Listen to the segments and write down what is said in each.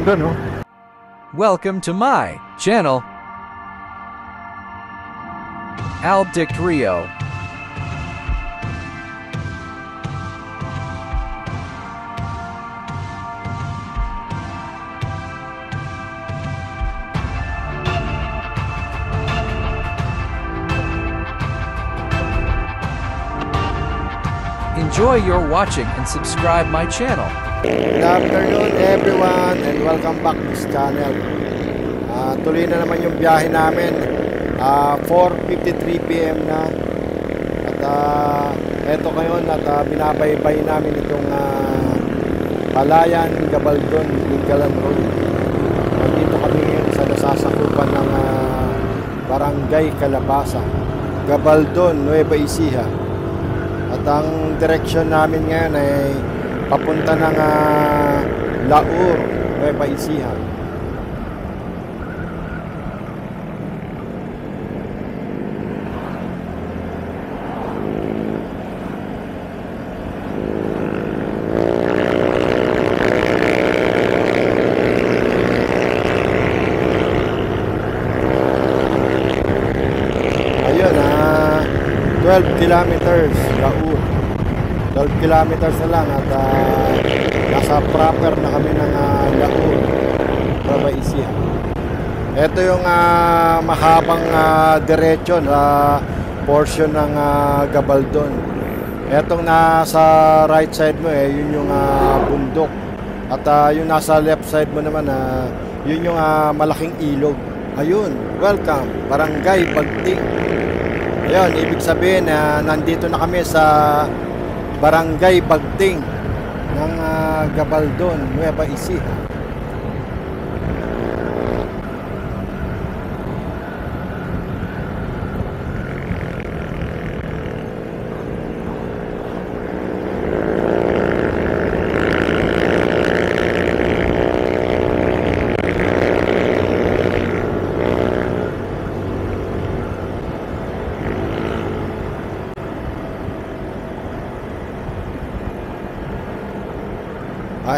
ganda no? Welcome to my channel, Albdict Rio. Enjoy your watching and subscribe my channel. Good afternoon everyone and welcome back to this channel. Tuloy na naman yung biyahe namin. 4:53 PM na. At eto ngayon at binabaybay namin itong Palayan, Gabaldon, Lingalan Road. Dito kami ngayon sa nasasakupan ng Barangay Calabasa, Gabaldon, Nueva Ecija. At ang direksyon namin ngayon ay papunta ng Laur, Nueva Ecija. Ayun, 12 kilometers Laur. 12 kilometers na lang at nasa proper na kami ng Laur, Nueva Ecija. Ito yung mahabang diretso na portion ng Gabaldon. Etong nasa right side mo yun yung bundok. At yung nasa left side mo naman yun yung malaking ilog. Ayun, welcome, Barangay Bagting. Ayun, ibig sabihin nandito na kami sa Barangay Bagting ng Gabaldon, Nueva Ecija.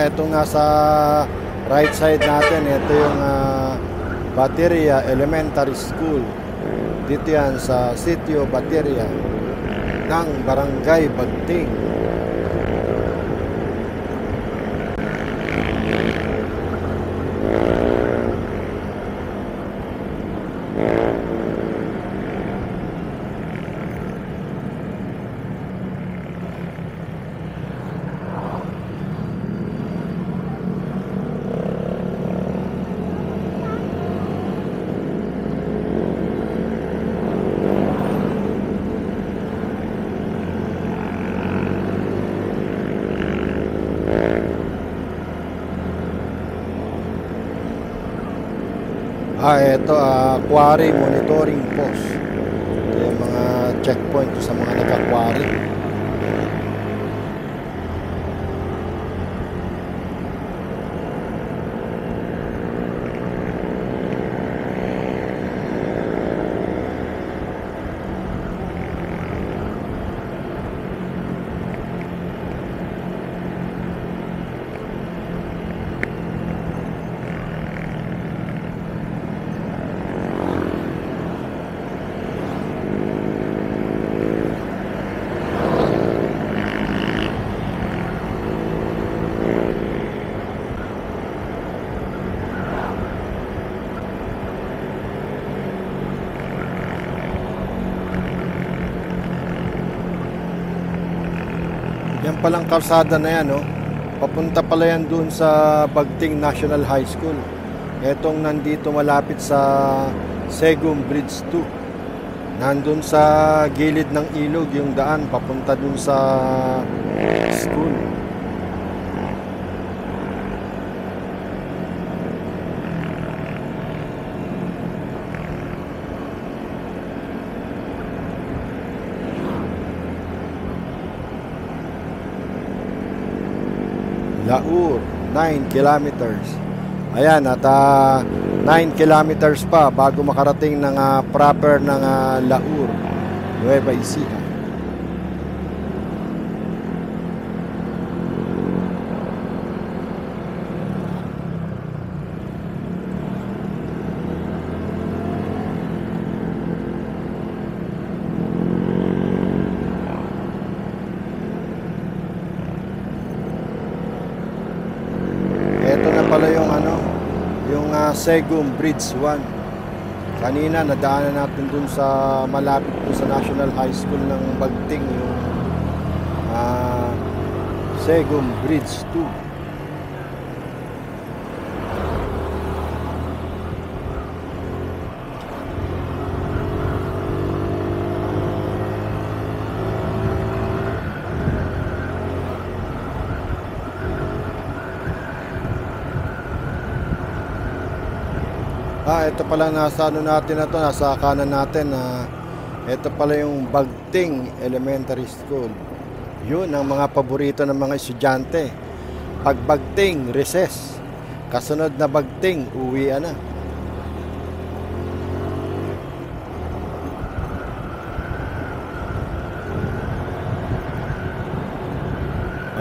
Ito nga sa right side natin, ito yung Bateria Elementary School. Dito yan sa Sitio Bateria ng Barangay Bagting. Ito quarry monitoring post. Ito yung mga checkpoint sa mga nagka-quarry. Yan palang kalsada na yan, papunta pala yan dun sa Bagting National High School. Etong nandito malapit sa Segum Bridge 2. Nandun sa gilid ng ilog yung daan papunta dun sa school. Laur, 9 kilometers. Ayan, at 9 kilometers pa bago makarating ng proper ng Laur, Nueva Ecija. Segum Bridge 1. Kanina nadaanan natin dun sa malapit dun sa National High School ng Bagting yung Segum Bridge 2. Ito pala nasa ano natin na to, nasa kanan natin na ito pala yung Bagting Elementary School. Yun ang mga paborito ng mga estudyante. Pag Bagting, recess. Kasunod na Bagting, uwian na.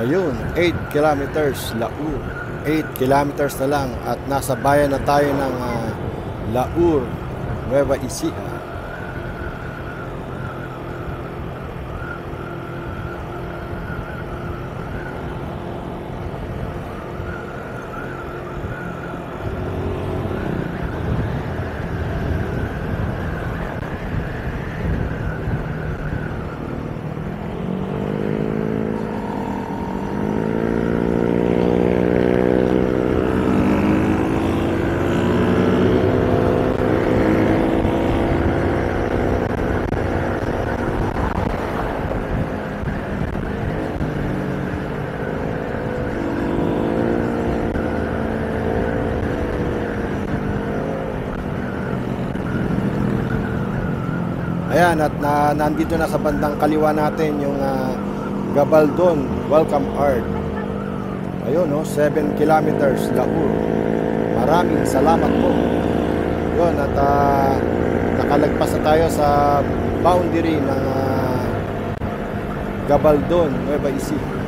Ayun, 8 kilometers Laur. 8 kilometers na lang at nasa bayan na tayo ng Laur, Nueva Ecija. Ayan, at nandito na sa bandang kaliwa natin yung Gabaldon Welcome Art. Ayun, 7 kilometers Laur. Maraming salamat po. Yun, at nakalagpas na tayo sa boundary ng Gabaldon, Nueva Ecija.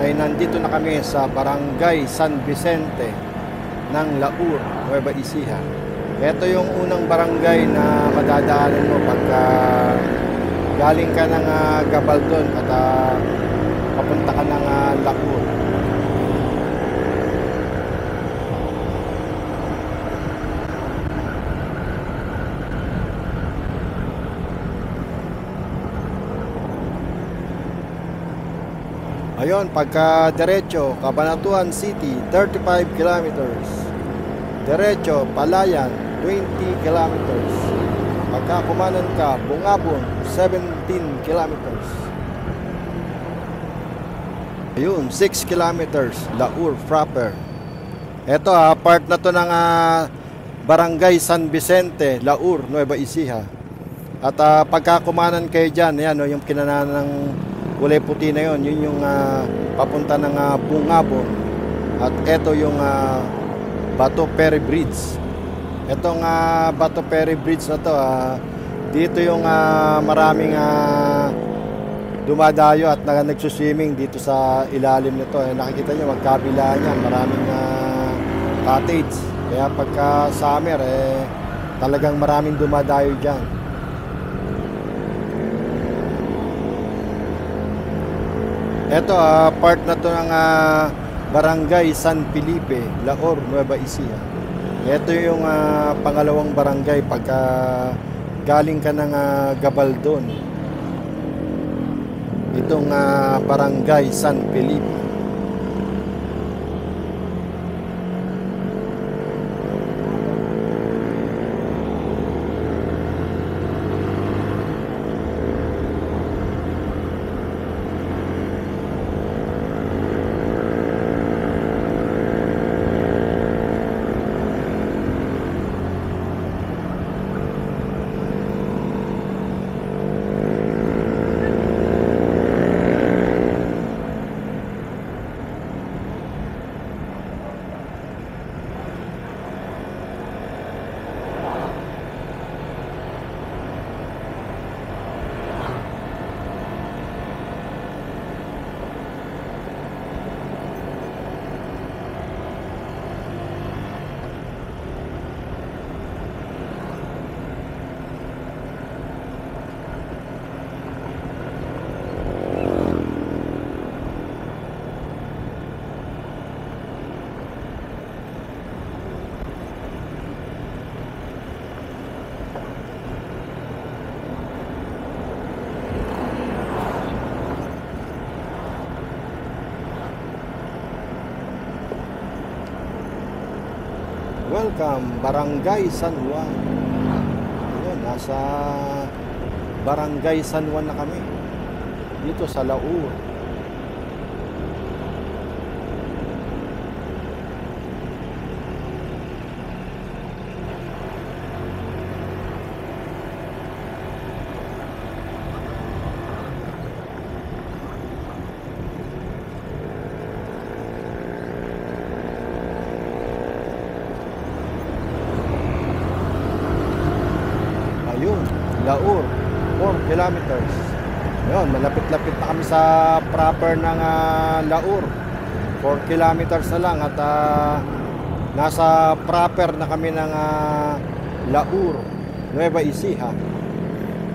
Ay nandito na kami sa Barangay San Vicente ng Laur, Nueva Ecija. Ito yung unang barangay na madadaanan mo pagka galing ka ng Gabaldon at papunta ka ng Laur. Ayun, pagka diretso, Cabanatuan City, 35 kilometers. Diretso, Palayan, 20 kilometers. Pagka kumanan ka, Bungabon, 17 kilometers. Ayun, 6 kilometers, Laur proper. Ito part na to ng Barangay San Vicente, Laur, Nueva Ecija. At pagka kumanan kayo dyan, yan, yung kinanan ng kulay puti na yun, yun yung papunta ng Bungabon. At ito yung Bato Ferry Bridge. Itong Bato Ferry Bridge na to, dito yung maraming dumadayo at nagsuswimming dito sa ilalim nito. Nakikita nyo, magkabila niya, maraming cottage. Kaya pagka summer, talagang maraming dumadayo dyan. Ito, part na to ng Barangay San Felipe, Laur, Nueva Ecija. Ito yung pangalawang barangay pagka galing ka ng Gabaldon. Itong Barangay San Felipe. Welcome, Barangay San Juan. Ayun, nasa Barangay San Juan na kami. Dito sa Laur. Laur, 4 kilometers. Ayun, malapit-lapit na kami sa proper ng Laur. 4 kilometers na lang at nasa proper na kami ng Laur, Nueva Ecija.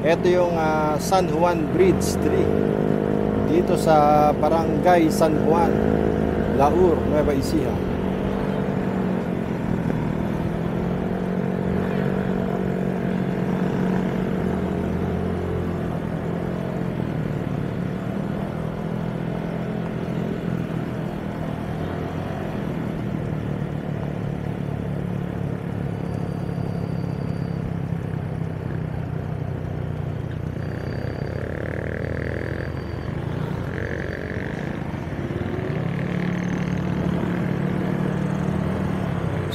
Ito yung San Juan Bridge 3 dito sa Barangay San Juan, Laur, Nueva Ecija.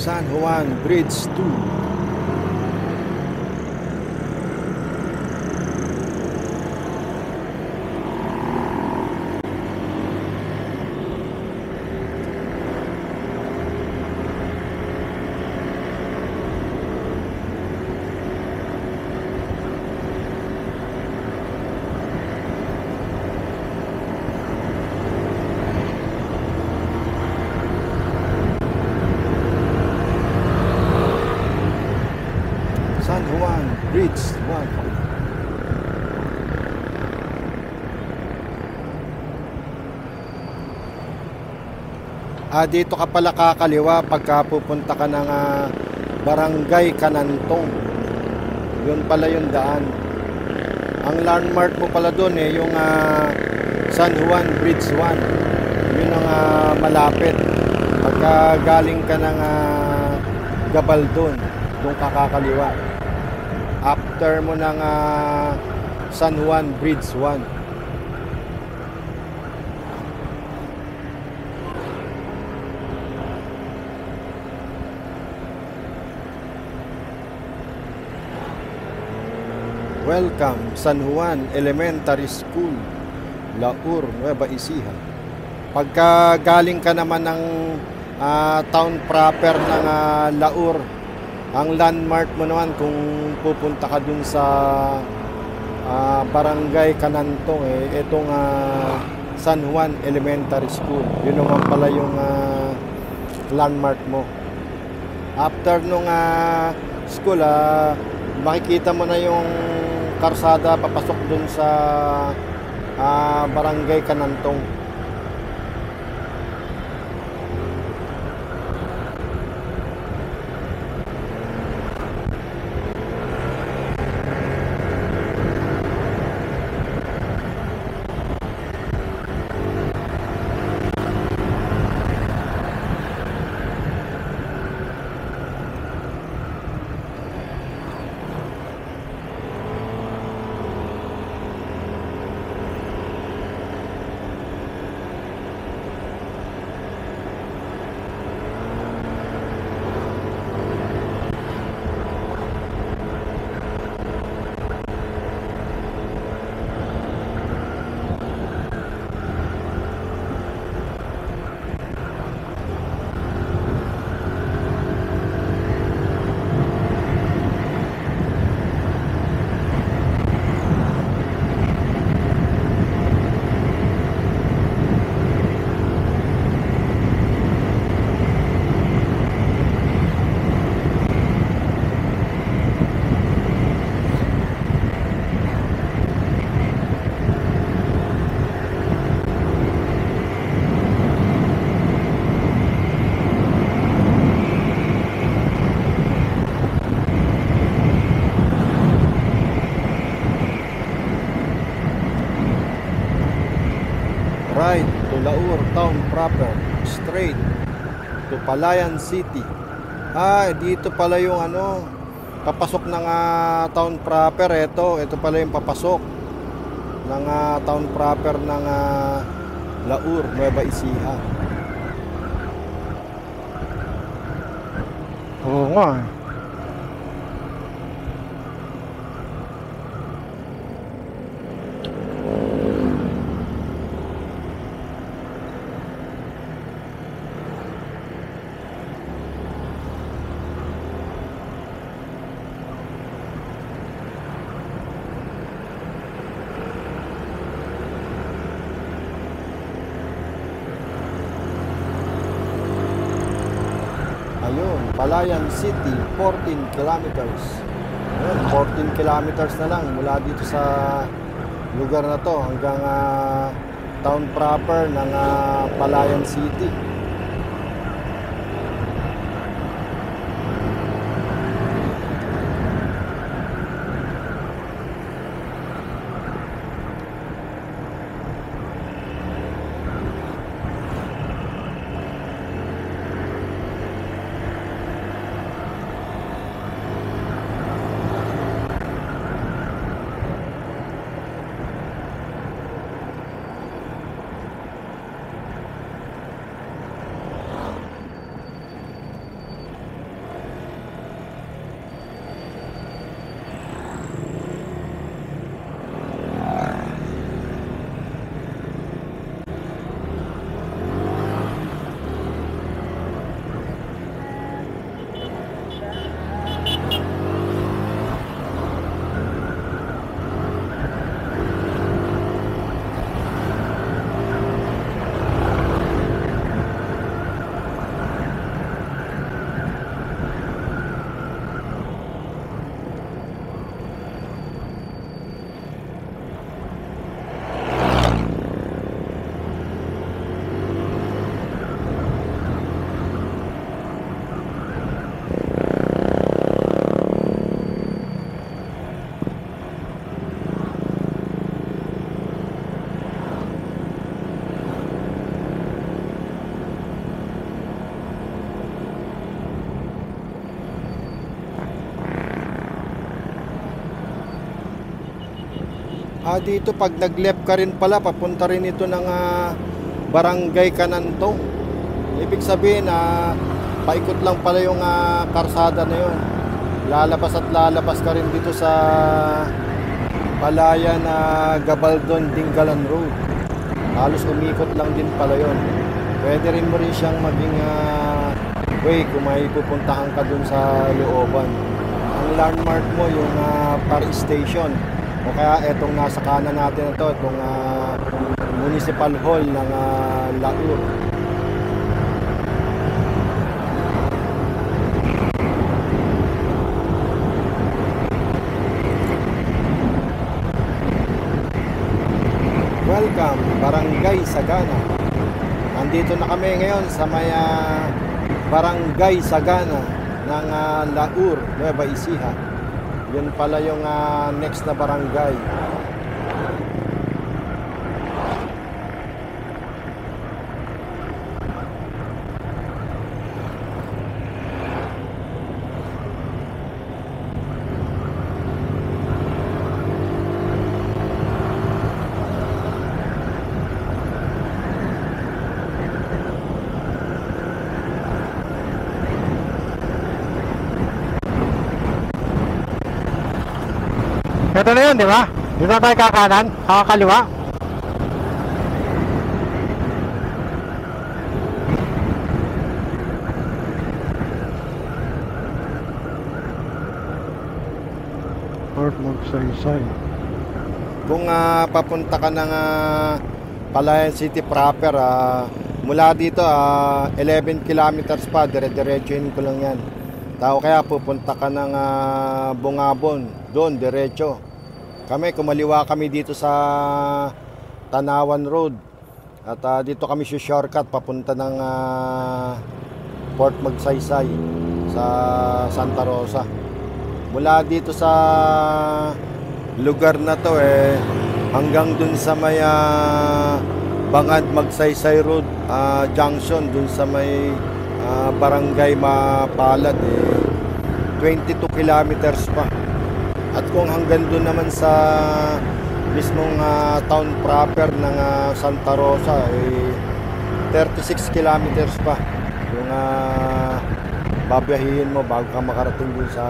San Juan Bridge 2. San Juan Bridge 1. Dito ka pala kakaliwa pagka pupunta ka ng Barangay Canantong. Yun pala yung daan. Ang landmark mo pala doon yung San Juan Bridge 1. Yun ang malapit. Pagka galing ka ng Gabaldon, doon ka kakaliwa. After mo ng San Juan Bridge 1. Welcome, San Juan Elementary School, Laur, Nueva Ecija. Pagka galing ka naman ng town proper ng Laur, ang landmark mo naman kung pupunta ka dun sa Barangay Canantong, itong San Juan Elementary School. Yun naman pala yung landmark mo. After nung school, makikita mo na yung karsada papasok dun sa Barangay Canantong. Right to Laur Town proper, straight to Palayan City, Dito pala yung ano, papasok ng town proper. Ito pala yung papasok ng town proper ng Laur, Nueva Ecija. Oo nga eh. Ayun, Palayan City, 14 kilometers. Ayun, 14 kilometers na lang mula dito sa lugar na to hanggang town proper ng Palayan City. Dito pag nag-left ka rin pala, papunta rin ito ng Barangay Canantong. Ibig sabihin paikot lang pala yung karsada na yun. Lalabas at lalabas ka rin dito sa Palayan Gabaldon Dingalan Road. Halos umikot lang din pala yun. Pwede rin mo rin siyang maging way kung may pupuntahan ka dun sa looban. Ang landmark mo yung Par Station. O kaya etong nasa kanan natin ito, itong Municipal Hall ng Laur. Welcome, Barangay Sagana. Nandito na kami ngayon sa may Barangay Sagana ng Laur, Nueva Ecija. Yun pala yung next na barangay. Ito na yun, di ba? Dito na tayo kakanan, kakaliwa. Port Magsaysay. Kung papunta ka ng Palayan City proper, mula dito 11 kilometers pa, dire-diretsuhin ko lang yan. Tao kaya pupunta ka ng Bungabon, doon diretso. Kami kumaliwa kami dito sa Tanawan Road. At dito kami shortcut papunta ng Port Magsaysay sa Santa Rosa. Mula dito sa lugar na to hanggang dun sa may Bangad Magsaysay Road junction, dun sa may Barangay Mapalad, 22 kilometers pa. At kung hanggang doon naman sa mismong town proper ng Santa Rosa, 36 kilometers pa yung babiyahin mo bago ka makarating dun sa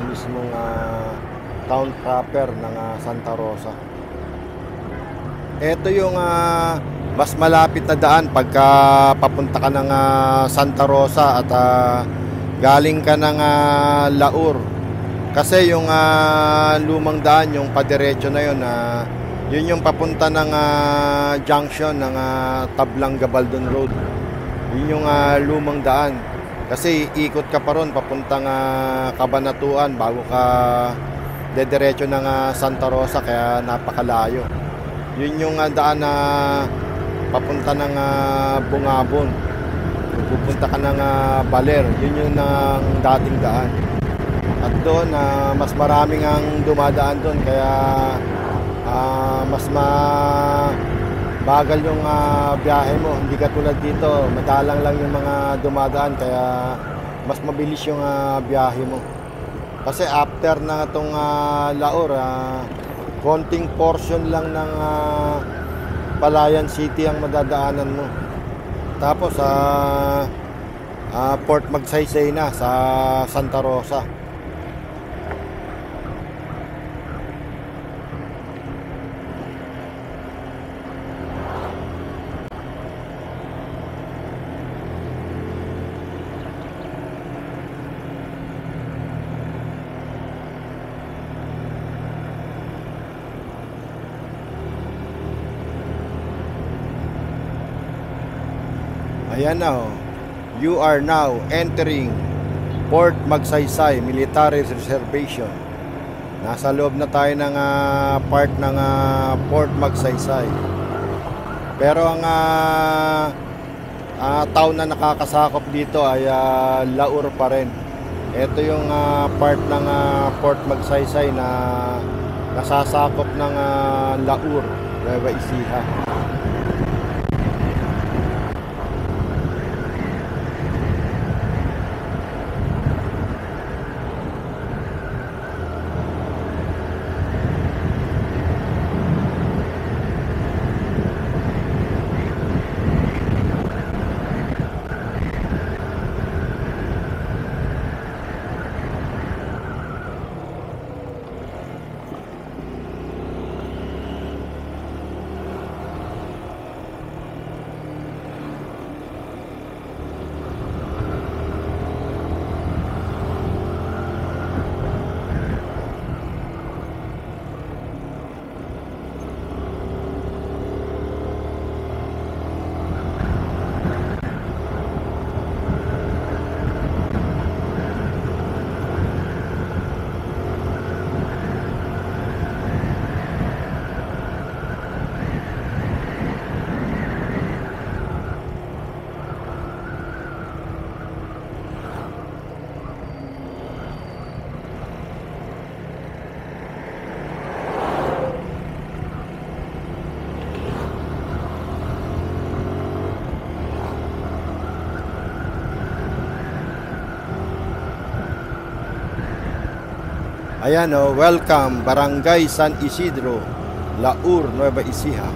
mismong town proper ng Santa Rosa. Ito yung mas malapit na daan pagka papunta ka ng Santa Rosa at galing ka ng Laur. Kasi yung lumang daan, yung padiretso na yun, yun yung papunta ng junction ng Tablang Gabaldon Road. Yun yung lumang daan. Kasi ikot ka pa ron papuntang Cabanatuan bago ka dediretso ng Santa Rosa, kaya napakalayo. Yun yung daan na papunta ng Bungabon. Pupunta ka ng Baler, yun yung dating daan. At doon, mas maraming ang dumadaan doon, kaya mas bagal yung biyahe mo. Hindi katulad dito, madalang lang yung mga dumadaan, kaya mas mabilis yung biyahe mo. Kasi after na itong Laur, konting portion lang ng Palayan City ang madadaanan mo. Tapos Port Magsaysay na sa Santa Rosa. Ayan na, you are now entering Port Magsaysay Military Reservation. Nasa loob na tayo ng part ng Port Magsaysay. Pero ang town na nakakasakop dito ay Laur pa rin. Ito yung part ng Port Magsaysay na nasasakop ng Laur, Nueva Ecija. Ayan welcome Barangay San Isidro, Laur, Nueva Ecija.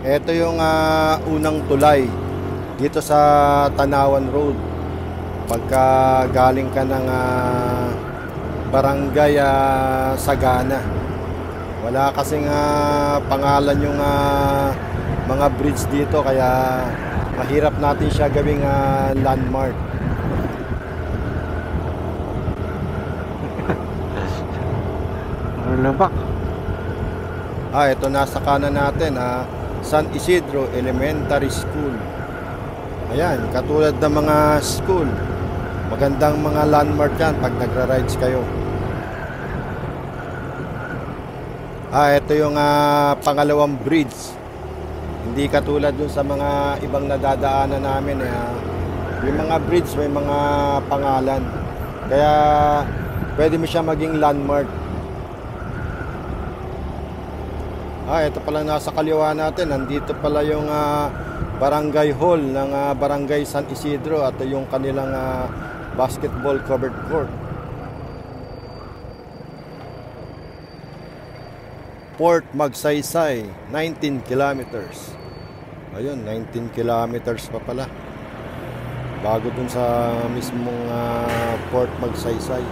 Ito yung unang tulay dito sa Tanawan Road. Pagka galing ka ng Barangay Sagana. Wala kasing pangalan yung mga bridge dito, kaya mahirap natin siya gawing landmark. Lubak. Ito nasa kanan natin, San Isidro Elementary School. Ayan, katulad ng mga school, magandang mga landmark yan pag nagra-rides kayo. Ito yung pangalawang bridge. Hindi katulad dun sa mga ibang nadadaanan namin. Yung mga bridge may mga pangalan, kaya pwede mo siya maging landmark. Ito pala nasa kaliwa natin. Nandito pala yung barangay hall ng Barangay San Isidro at yung kanilang basketball covered court. Port Magsaysay, 19 kilometers. Ayun, 19 kilometers pa pala bago dun sa mismong Port Magsaysay.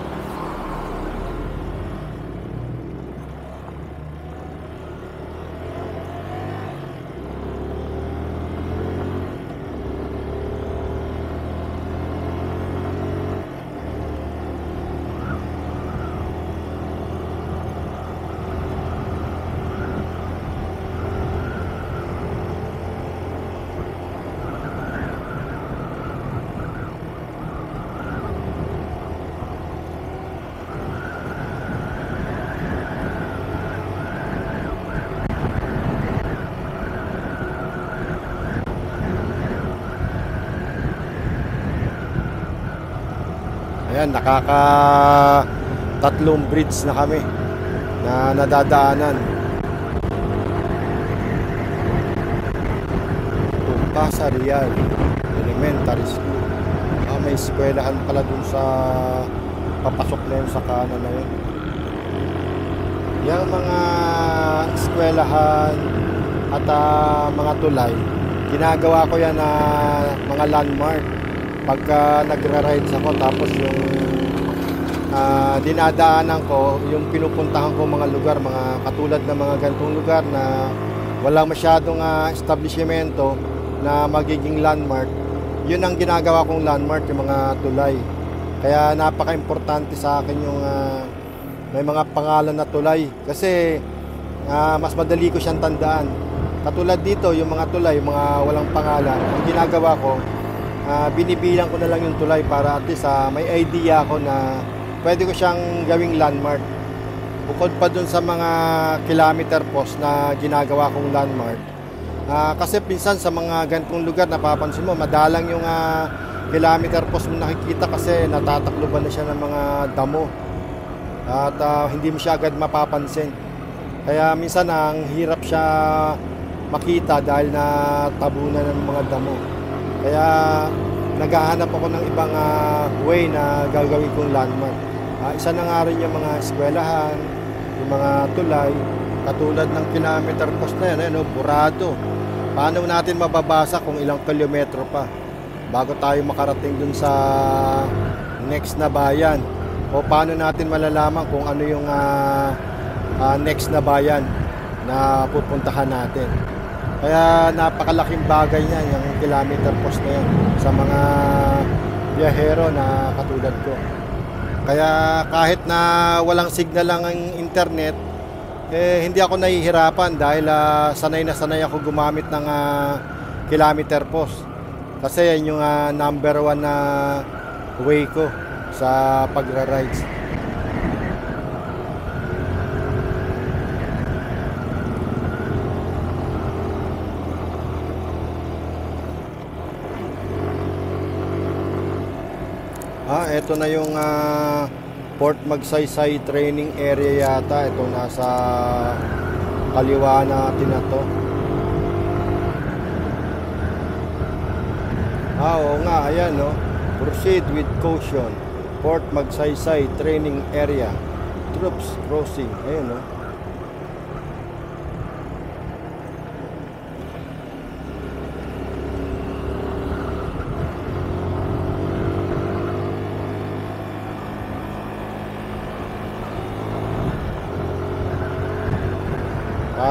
Ayan, tatlong bridge na kami na nadadaanan. Tumpasa Real Elementary School. May eskwelahan pala dun sa papasok na yun sa kanan na yun. Yung mga eskwelahan at mga tulay, ginagawa ko yan na mga landmark pagka nagra-rides ako. Tapos yung dinadaanan ko, yung pinupuntahan ko mga lugar, mga katulad ng mga ganitong lugar na walang masyadong establishmento na magiging landmark, yun ang ginagawa kong landmark, yung mga tulay. Kaya napaka-importante sa akin yung may mga pangalan na tulay, kasi mas madali ko siyang tandaan. Katulad dito, yung mga tulay, yung mga walang pangalan, ang ginagawa ko, binibilang ko na lang yung tulay para at least may idea ako na pwede ko siyang gawing landmark. Bukod pa dun sa mga kilometer post na ginagawa kong landmark, kasi pinsan sa mga ganitong lugar, napapansin mo madalang yung kilometer post mo nakikita kasi natatakloban na siya ng mga damo at hindi mo siya agad mapapansin. Kaya minsan ang hirap siya makita dahil na tabunan ng mga damo. Kaya naghahanap ako ng ibang way na gagawin kong landmark. Isa na nga rin yung mga eskwelahan, yung mga tulay, katulad ng kilometer post na yan, burado. Paano natin mababasa kung ilang kilometro pa bago tayo makarating dun sa next na bayan? O paano natin malalaman kung ano yung next na bayan na pupuntahan natin? Kaya napakalaking bagay niya yung kilometer post na yan sa mga biyahero na katulad ko. Kaya kahit na walang signal lang ang internet, hindi ako nahihirapan dahil sanay na sanay ako gumamit ng kilometer post. Kasi yan yung number 1 na way ko sa pagra-rides. Ito na yung Port Magsaysay training area yata. Ito nasa kaliwa natin na to. Oo nga, ayan no. Proceed with caution. Port Magsaysay training area. Troops crossing. Ayan no.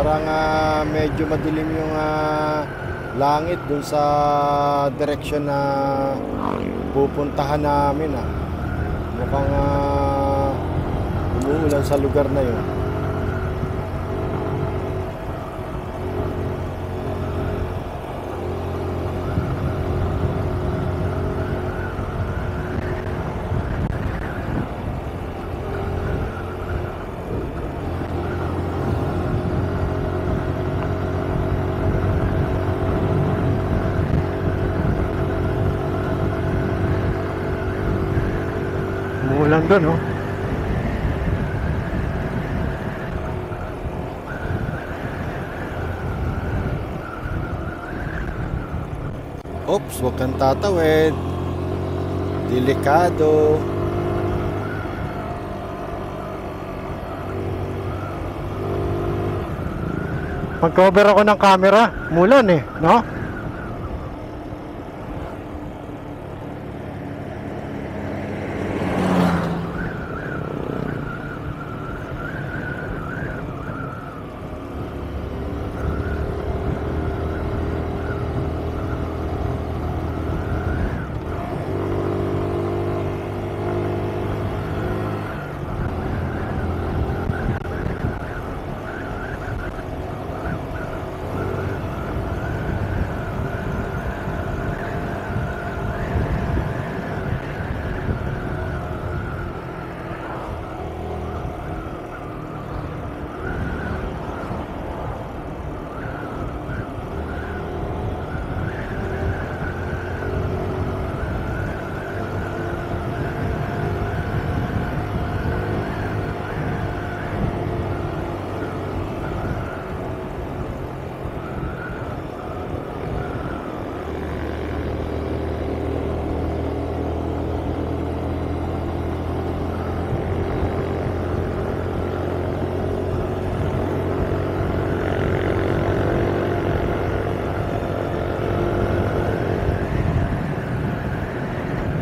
Parang medyo madilim yung langit dun sa direksyon na pupuntahan namin. Mukhang umuulan sa lugar na yun. Umuulan doon, oh. Oops, huwag kang tatawid. Delikado. Mag-cover ako ng camera. Umuulan eh, no?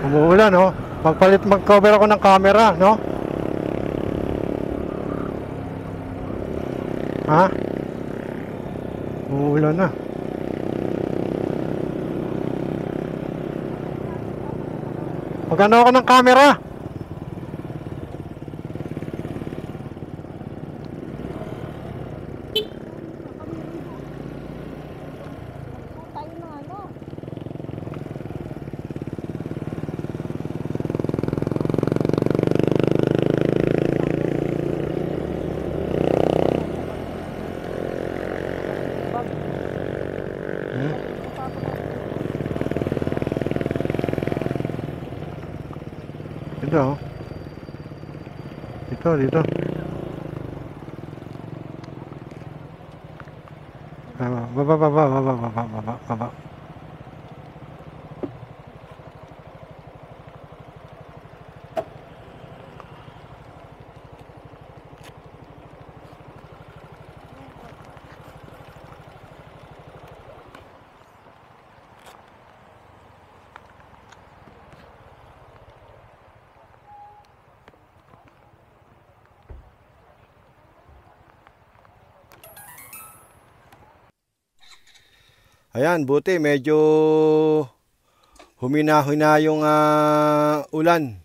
Umuulan, no? Mag-cover ako ng camera, no? Ha? Umuulan na. Mag-ano ako ng camera? Dito, oh. Dito. Baba. Ayan, buti medyo humina-hina yung ulan.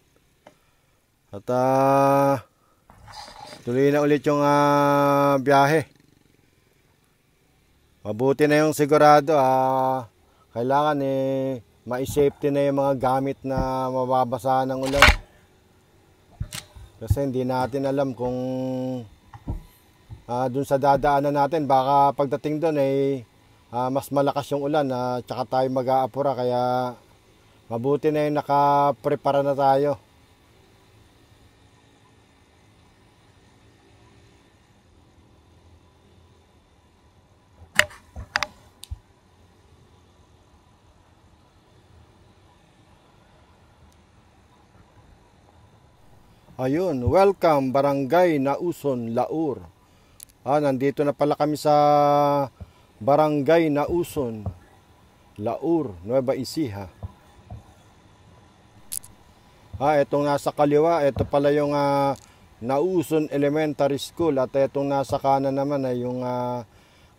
At tuloy na ulit yung biyahe. Mabuti na yung sigurado. Kailangan ma-safety na yung mga gamit na mababasa ng ulan. Kasi hindi natin alam kung dun sa dadaanan natin, baka pagdating dun mas malakas yung ulan tsaka tayo mag-aapura, kaya mabuti na yung nakaprepara na tayo. Ayun, welcome Barangay Nauson, Laur. Nandito na pala kami sa Barangay Nauson, Laur, Nueva Ecija. Itong nasa kaliwa, ito pala yung Nauson Elementary School. At itong nasa kanan naman ay yung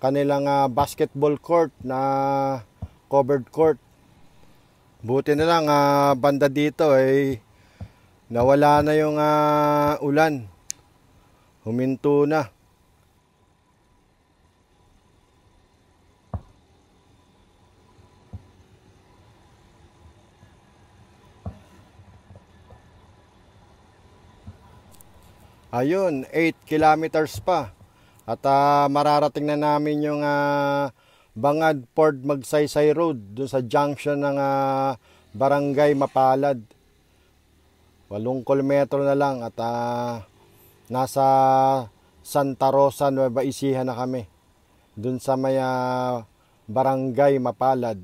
kanilang basketball court na covered court. Buti na lang banda dito ay nawala na yung ulan. Huminto na. Ayun, 8 kilometers pa. At mararating na namin yung Bangad Port Magsaysay Road dun sa junction ng Barangay Mapalad. 8 kilometro na lang at nasa Santa Rosa, Nueva Ecija na kami. Dun sa may Barangay Mapalad.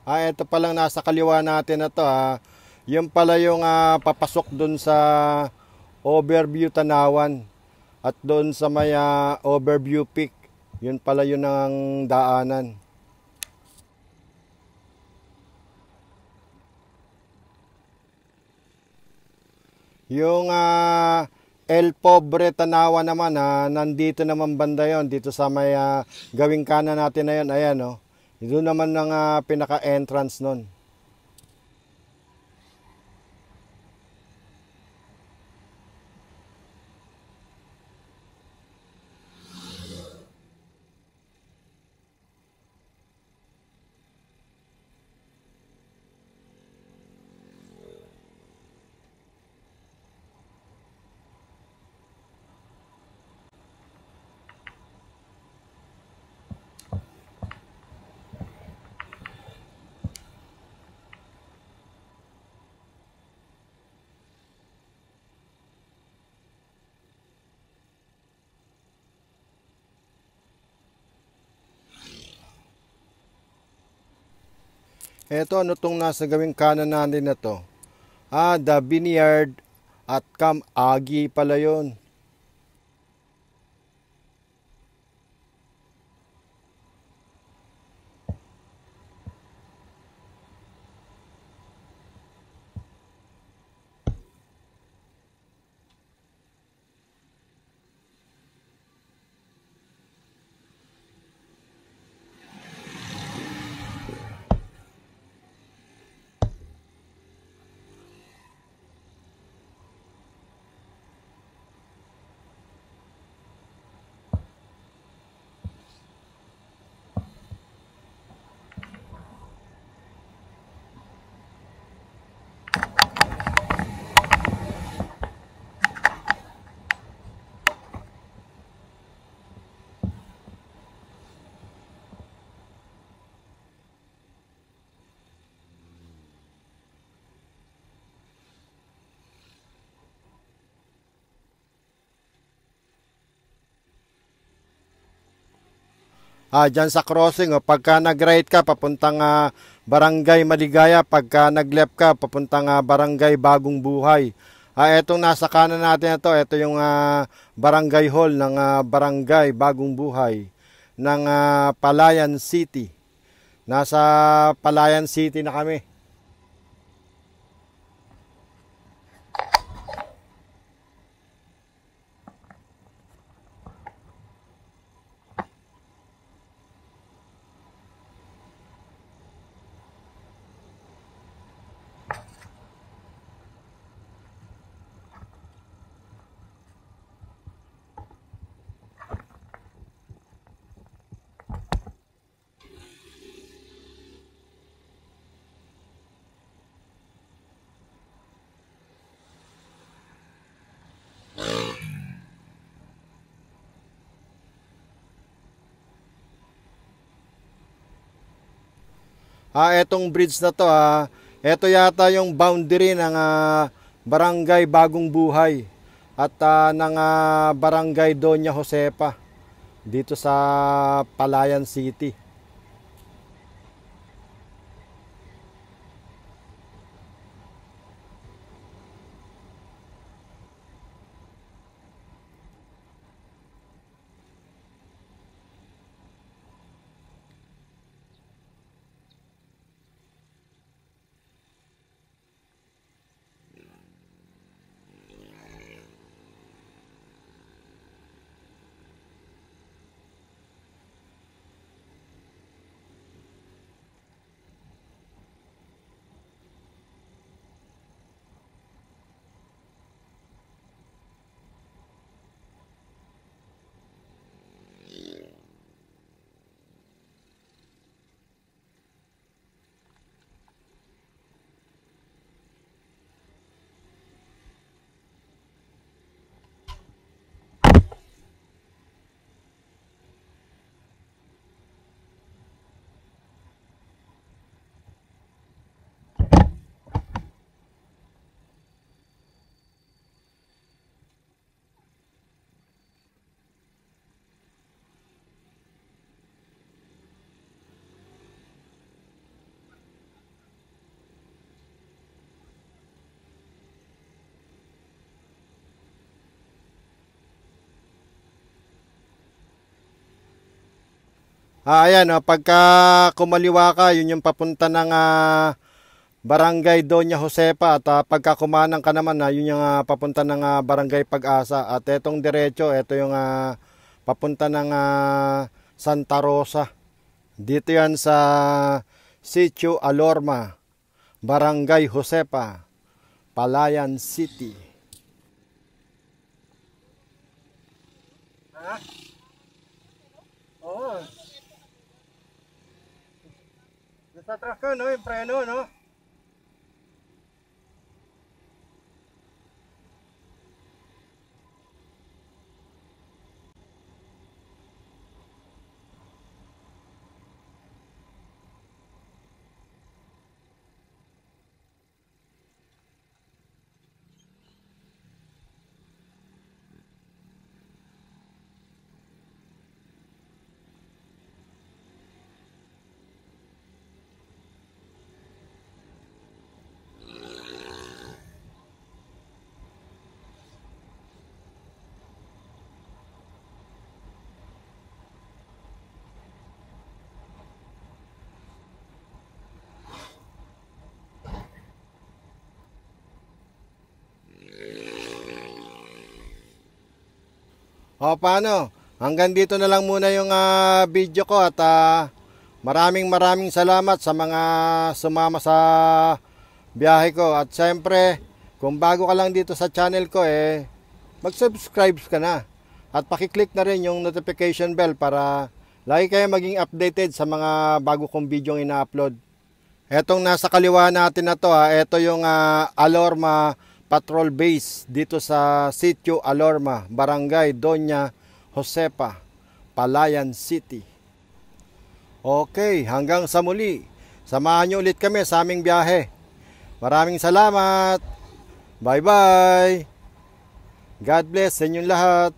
Ito palang nasa kaliwa natin na to. Yung pala yung papasok dun sa Overview Tanawan at doon sa may Overview Peak. Yun pala yun ang daanan. Yung El Pobre Tanawan naman, nandito naman banda yon, dito sa may gawing kanan natin na yun. Ayan, oh. Ito naman ang pinaka-entrance nun. Eto, ano tong nasa gawing kanan natin na to? The Vineyard at Camp Agi pala yun. Dyan sa crossing, pagka nag-right ka, papuntang Barangay Maligaya. Pagka nag-left ka, papuntang Barangay Bagong Buhay. Etong nasa kanan natin ito, ito yung Barangay Hall ng Barangay Bagong Buhay ng Palayan City. Nasa Palayan City na kami. Etong bridge na to, ito yata yung boundary ng Barangay Bagong Buhay at ng Barangay Doña Josepa dito sa Palayan City. Ayan, pagka kumaliwa ka, yun yung papunta ng Barangay Doña Josepa at pagka kumanang ka naman, yun yung papunta ng Barangay Pag-asa. At etong diretso, ito yung papunta ng Santa Rosa. Dito yan sa Sitio Alorma, Barangay Josepa, Palayan City. Oo. Nasa truck ko, no? Yung preno, no? O paano? Hanggang dito na lang muna yung video ko at maraming salamat sa mga sumama sa biyahe ko. At syempre, kung bago ka lang dito sa channel ko mag-subscribe ka na. At pakiclick na rin yung notification bell para lagi kayo maging updated sa mga bago kong video yung ina-upload. Etong nasa kaliwa natin na to, ito yung Alorma Patrol Base dito sa Sitio Alorma, Barangay Doña Josepa, Palayan City. Okay, hanggang sa muli. Samahan niyo ulit kami sa aming biyahe. Maraming salamat. Bye-bye. God bless sa inyong lahat.